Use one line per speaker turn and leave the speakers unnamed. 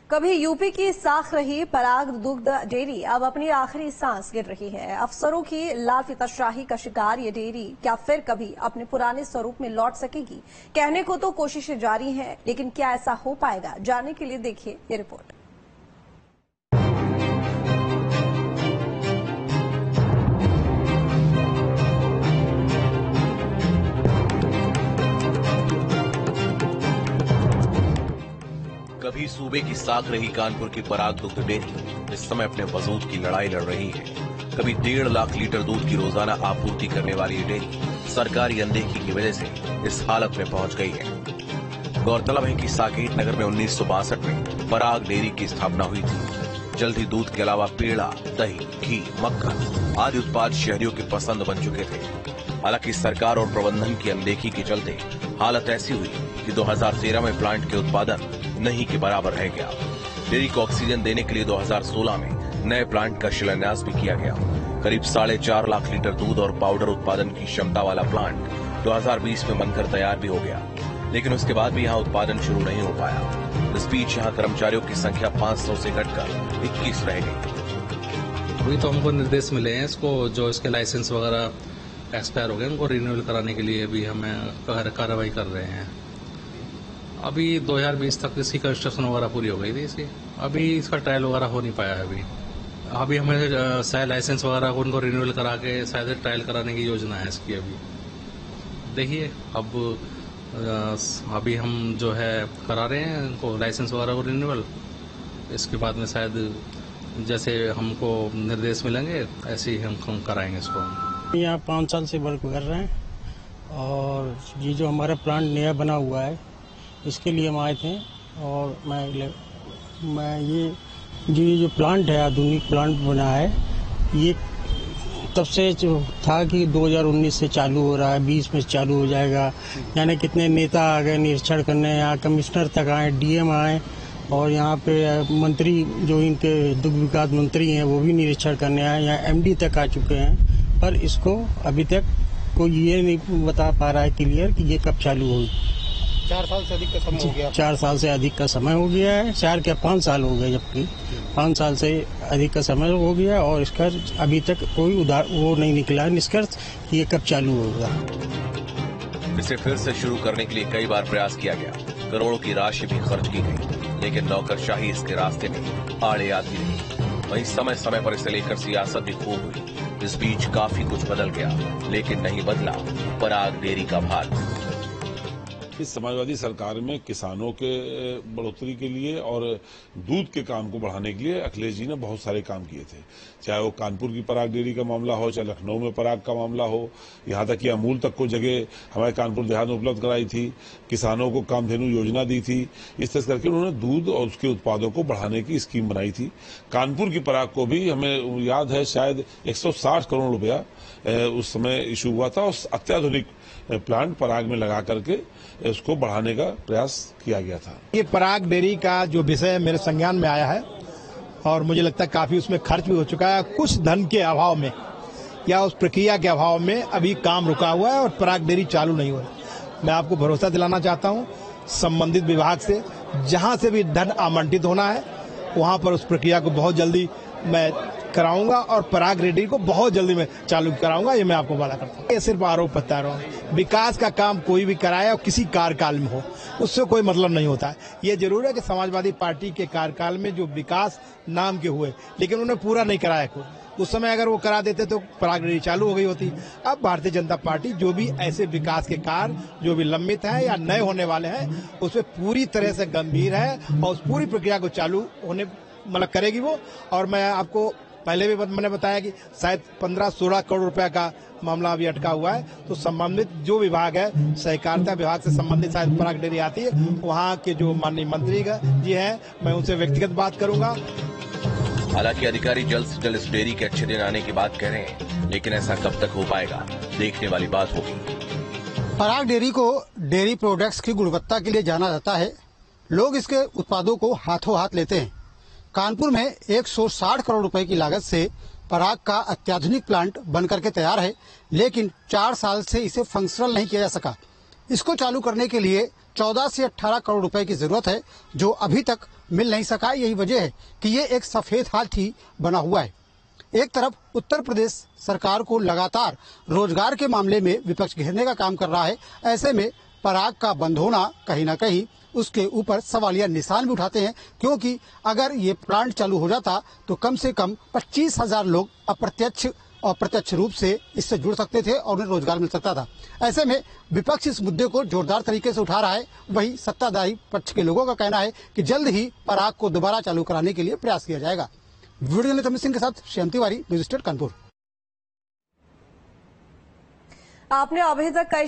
कभी यूपी की साख रही पराग दुग्ध डेयरी अब अपनी आखिरी सांस गिर रही है। अफसरों की लाल फीताशाही का शिकार ये डेयरी क्या फिर कभी अपने पुराने स्वरूप में लौट सकेगी? कहने को तो कोशिशें जारी हैं, लेकिन क्या ऐसा हो पाएगा? जानने के लिए देखिए ये रिपोर्ट।
कभी सूबे की साख रही कानपुर की पराग दुग्ध डेयरी इस समय अपने वजूद की लड़ाई लड़ रही है। कभी 1.5 लाख लीटर दूध की रोजाना आपूर्ति करने वाली ये डेयरी सरकारी अनदेखी की वजह से इस हालत में पहुंच गई है। गौरतलब है कि साकेत नगर में 1962 में पराग डेयरी की स्थापना हुई थी। जल्द ही दूध के अलावा पेड़ा, दही, घी, मक्खन आदि उत्पाद शहरियों की पसंद बन चुके थे। हालांकि सरकार और प्रबंधन की अनदेखी के चलते हालत ऐसी हुई कि 2013 में प्लांट के उत्पादन नहीं के बराबर रह गया। डेयरी को ऑक्सीजन देने के लिए 2016 में नए प्लांट का शिलान्यास भी किया गया। करीब 4.5 लाख लीटर दूध और पाउडर उत्पादन की क्षमता वाला प्लांट 2020 में बनकर तैयार भी हो गया, लेकिन उसके बाद भी यहाँ उत्पादन शुरू नहीं हो पाया। इस बीच यहाँ कर्मचारियों की संख्या 500 से घटकर 21 रह गई।
अभी तो हमको निर्देश मिले हैं, इसको जो इसके लाइसेंस वगैरह एक्सपायर हो गए उनको रिन्यूअल कराने के लिए भी हमें कार्रवाई कर रहे हैं। अभी 2020 तक इसकी कंस्ट्रक्शन वगैरह पूरी हो गई थी इसकी। अभी इसका ट्रायल वगैरह हो नहीं पाया है। अभी हमें शायद लाइसेंस वगैरह उनको रिन्यूअल करा के शायद ट्रायल कराने की योजना है इसकी। अभी देखिए, अभी हम जो है करा रहे हैं इनको लाइसेंस वगैरह को रिन्यूअल। इसके बाद में शायद जैसे हमको निर्देश मिलेंगे ऐसे ही हम कराएंगे इसको।
यहाँ 5 साल से वर्क कर रहे हैं और ये जो हमारा प्लांट नया बना हुआ है इसके लिए हम आए थे। और मैं ये जो प्लांट है, आधुनिक प्लांट बना है, ये तब से जो था कि 2019 से चालू हो रहा है, 20 में चालू हो जाएगा। यानी कितने नेता आ गए निरीक्षण करने, यहाँ कमिश्नर तक आए, डीएम आए और यहाँ पे मंत्री जो इनके दुग्ध विकास मंत्री हैं वो भी निरीक्षण करने आए, यहाँ एमडी तक आ चुके हैं। पर इसको अभी तक कोई ये नहीं बता पा रहा है क्लियर कि ये कब चालू होगी।
4 साल से अधिक का समय हो गया।
4 साल से अधिक का समय हो गया है। 4 क्या 5 साल हो गए, जबकि 5 साल से अधिक का समय हो गया और इसका अभी तक कोई वो नहीं निकला है निष्कर्ष कि ये कब चालू होगा।
इसे फिर से शुरू करने के लिए कई बार प्रयास किया गया, करोड़ों की राशि भी खर्च की गई, लेकिन नौकरशाही इसके रास्ते में आड़े आती रही। वहीं समय समय पर इसे लेकर सियासत भी खूब हुई। इस बीच काफी कुछ बदल गया, लेकिन नहीं बदला पराग डेयरी का भाग।
इस समाजवादी सरकार में किसानों के बढ़ोतरी के लिए और दूध के काम को बढ़ाने के लिए अखिलेश जी ने बहुत सारे काम किए थे। चाहे वो कानपुर की पराग डेयरी का मामला हो, चाहे लखनऊ में पराग का मामला हो, यहाँ तक कि अमूल तक को जगह हमारे कानपुर देहात में उपलब्ध कराई थी, किसानों को कामधेनु योजना दी थी। इस तरह करके उन्होंने दूध और उसके उत्पादों को बढ़ाने की स्कीम बनाई थी। कानपुर की पराग को भी हमें याद है शायद 160 करोड़ रुपया उस समय इशू हुआ था और अत्याधुनिक प्लांट पराग में लगा करके उसको बढ़ाने का प्रयास किया गया था।
ये पराग डेयरी का जो विषय मेरे संज्ञान में आया है और मुझे लगता है काफी उसमें खर्च भी हो चुका है। कुछ धन के अभाव में या उस प्रक्रिया के अभाव में अभी काम रुका हुआ है और पराग डेयरी चालू नहीं हो रही। मैं आपको भरोसा दिलाना चाहता हूँ संबंधित विभाग से, जहां से भी धन आवंटित होना है वहां पर उस प्रक्रिया को बहुत जल्दी मैं कराऊंगा और पराग डेयरी को बहुत जल्दी मैं चालू कराऊंगा। ये मैं आपको वादा करता हूँ। ये सिर्फ आरोप प्रत्यारोप, विकास का काम कोई भी कराए और किसी कार्यकाल में हो उससे कोई मतलब नहीं होता है। ये जरूर है कि समाजवादी पार्टी के कार्यकाल में जो विकास नाम के हुए, लेकिन उन्हें पूरा नहीं कराया कोई। उस समय अगर वो करा देते तो पराग डेयरी चालू हो गई होती। अब भारतीय जनता पार्टी जो भी ऐसे विकास के कार्य जो भी लंबित है या नए होने वाले हैं उसमें पूरी तरह से गंभीर है और उस पूरी प्रक्रिया को चालू होने करेगी वो। और मैं आपको पहले भी मैंने बताया कि शायद 15-16 करोड़ रुपए का मामला अभी अटका हुआ है। तो संबंधित जो विभाग है, सहकारिता विभाग से संबंधित शायद पराग डेयरी आती है, वहाँ के जो माननीय मंत्री जी हैं मैं उनसे व्यक्तिगत बात करूंगा।
हालांकि अधिकारी जल्द से जल्द इस डेयरी के अच्छे दिन आने की बात कह रहे हैं, लेकिन ऐसा कब तक हो पाएगा देखने वाली बात होगी।
पराग डेयरी को डेयरी प्रोडक्ट्स की गुणवत्ता के लिए जाना जाता है। लोग इसके उत्पादों को हाथों हाथ लेते हैं। कानपुर में 160 करोड़ रुपए की लागत से पराग का अत्याधुनिक प्लांट बनकर के तैयार है, लेकिन 4 साल से इसे फंक्शनल नहीं किया जा सका। इसको चालू करने के लिए 14 से 18 करोड़ रुपए की जरूरत है, जो अभी तक मिल नहीं सका। यही वजह है कि ये एक सफेद हाथी बना हुआ है। एक तरफ उत्तर प्रदेश सरकार को लगातार रोजगार के मामले में विपक्ष घेरने का काम कर रहा है। ऐसे में पराग का बंद होना कहीं ना कहीं उसके ऊपर सवालिया निशान भी उठाते हैं, क्योंकि अगर ये प्लांट चालू हो जाता तो कम से कम 25,000 लोग अप्रत्यक्ष और प्रत्यक्ष रूप से इससे जुड़ सकते थे और उन्हें रोजगार मिल सकता था। ऐसे में विपक्ष इस मुद्दे को जोरदार तरीके से उठा रहा है। वहीं सत्ताधारी पक्ष के लोगों का कहना है कि जल्द ही पराग को दोबारा चालू कराने के लिए प्रयास किया जाएगा। वीडियो जर्नलिस्ट अमित सिंह के साथ श्याम तिवारी, न्यूज स्टेट कानपुर।
आपने अभी तक कई